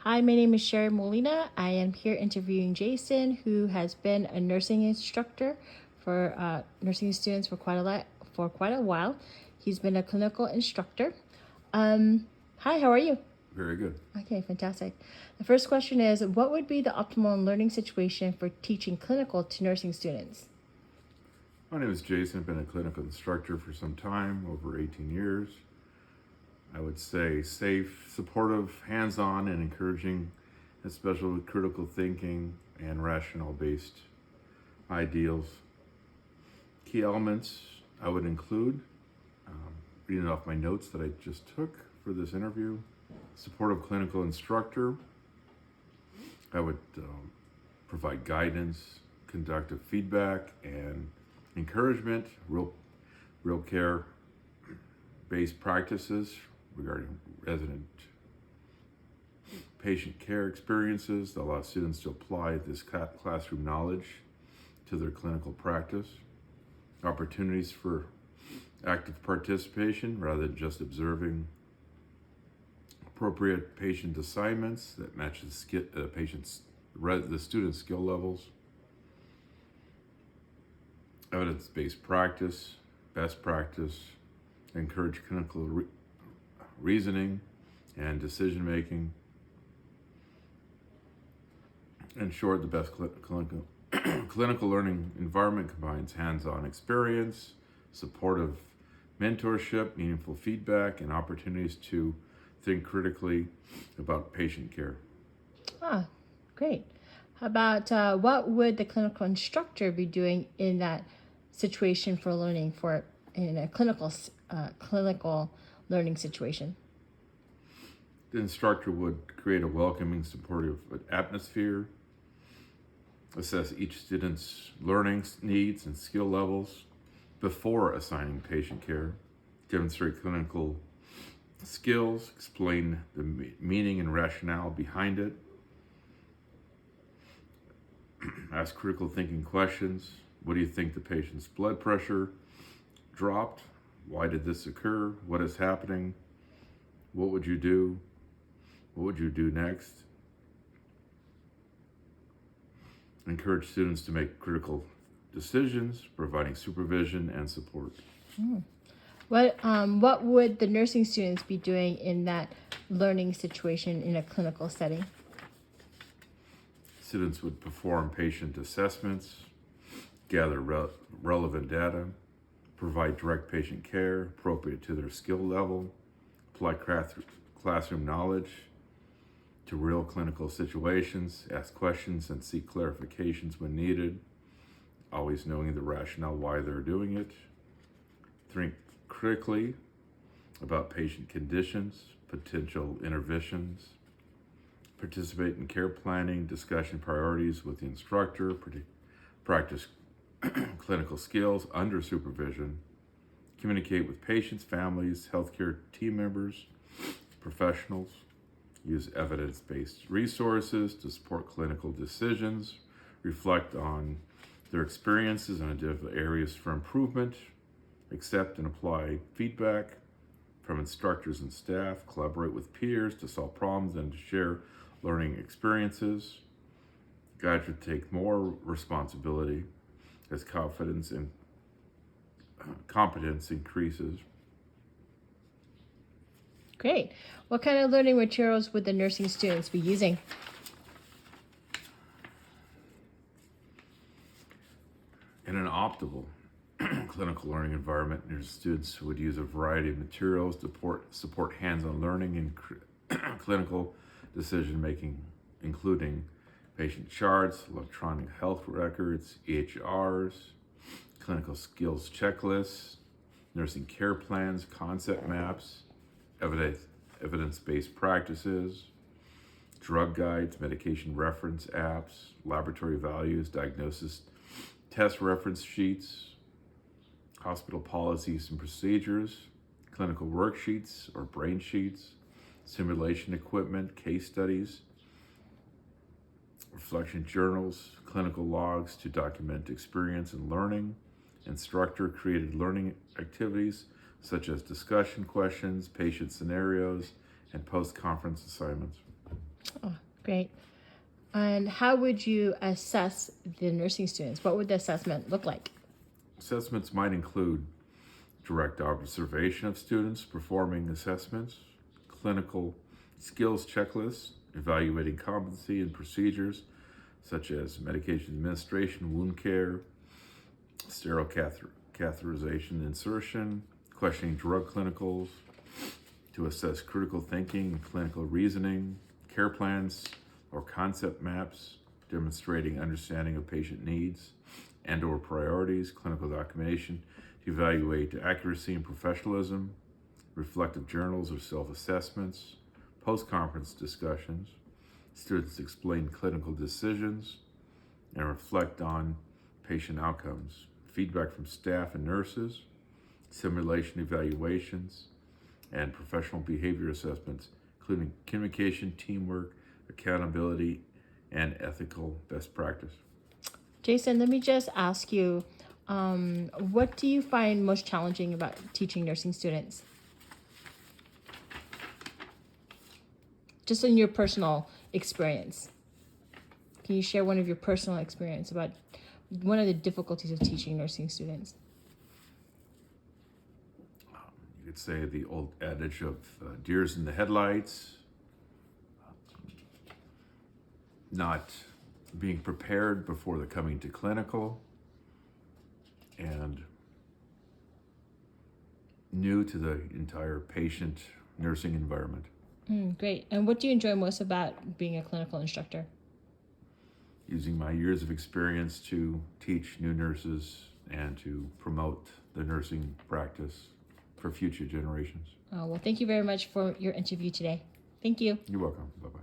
Hi, my name is Sherry Molina. I am here interviewing Jason, who has been a nursing instructor for nursing students for quite a while. He's been a clinical instructor. Hi, how are you? Very good. Okay, fantastic. The first question is, what would be the optimal learning situation for teaching clinical to nursing students? My name is Jason. I've been a clinical instructor for some time, over 18 years. I would say safe, supportive, hands-on, and encouraging, especially critical thinking and rationale-based ideals. Key elements I would include, reading off my notes that I just took for this interview. Supportive clinical instructor. I would provide guidance, conductive feedback, and encouragement, real care based practices regarding resident patient care experiences that allow students to apply this classroom knowledge to their clinical practice. Opportunities for active participation rather than just observing. Appropriate patient assignments that match the student's skill levels. Evidence-based practice, best practice, encourage clinical reasoning and decision making. In short, the best clinical learning environment combines hands-on experience, supportive mentorship, meaningful feedback, and opportunities to think critically about patient care. Ah, great. How about what would the clinical instructor be doing in that situation for learning for in a clinical learning situation? The instructor would create a welcoming, supportive atmosphere, assess each student's learning needs and skill levels before assigning patient care, demonstrate clinical skills, explain the meaning and rationale behind it, ask critical thinking questions. What do you think the patient's blood pressure dropped? Why did this occur? What is happening? What would you do? What would you do next? Encourage students to make critical decisions, providing supervision and support. What would the nursing students be doing in that learning situation in a clinical setting? Students would perform patient assessments, gather relevant data, provide direct patient care appropriate to their skill level, apply classroom knowledge to real clinical situations, ask questions and seek clarifications when needed, always knowing the rationale why they're doing it. Think critically about patient conditions, potential interventions, participate in care planning, discussion priorities with the instructor, practice clinical skills under supervision, communicate with patients, families, healthcare team members, professionals, use evidence-based resources to support clinical decisions, reflect on their experiences and identify areas for improvement, accept and apply feedback from instructors and staff, collaborate with peers to solve problems and to share learning experiences. Guide to take more responsibility as confidence and competence increases. Great. What kind of learning materials would the nursing students be using? In an optimal clinical learning environment, your students would use a variety of materials to support hands-on learning and clinical decision-making, including patient charts, electronic health records, EHRs, clinical skills checklists, nursing care plans, concept maps, evidence-based practices, drug guides, medication reference apps, laboratory values, diagnosis, test reference sheets, hospital policies and procedures, clinical worksheets or brain sheets, simulation equipment, case studies, reflection journals, clinical logs to document experience and learning, instructor-created learning activities such as discussion questions, patient scenarios, and post-conference assignments. Oh, great. And how would you assess the nursing students? What would the assessment look like? Assessments might include direct observation of students performing assessments, clinical skills checklists, evaluating competency and procedures such as medication administration, wound care, sterile catheterization insertion, questioning drug clinicals, to assess critical thinking and clinical reasoning, care plans or concept maps demonstrating understanding of patient needs and or priorities, clinical documentation to evaluate accuracy and professionalism, reflective journals or self-assessments, post-conference discussions, students explain clinical decisions and reflect on patient outcomes, feedback from staff and nurses, simulation evaluations, and professional behavior assessments, including communication, teamwork, accountability, and ethical best practice. Jason, let me just ask you, what do you find most challenging about teaching nursing students? Just in your personal experience. Can you share one of your personal experience about one of the difficulties of teaching nursing students? You could say the old adage of deers in the headlights, not being prepared before the coming to clinical, and new to the entire patient nursing environment. Great. And what do you enjoy most about being a clinical instructor? Using my years of experience to teach new nurses and to promote the nursing practice for future generations. Well, thank you very much for your interview today. Thank you. You're welcome. Bye-bye.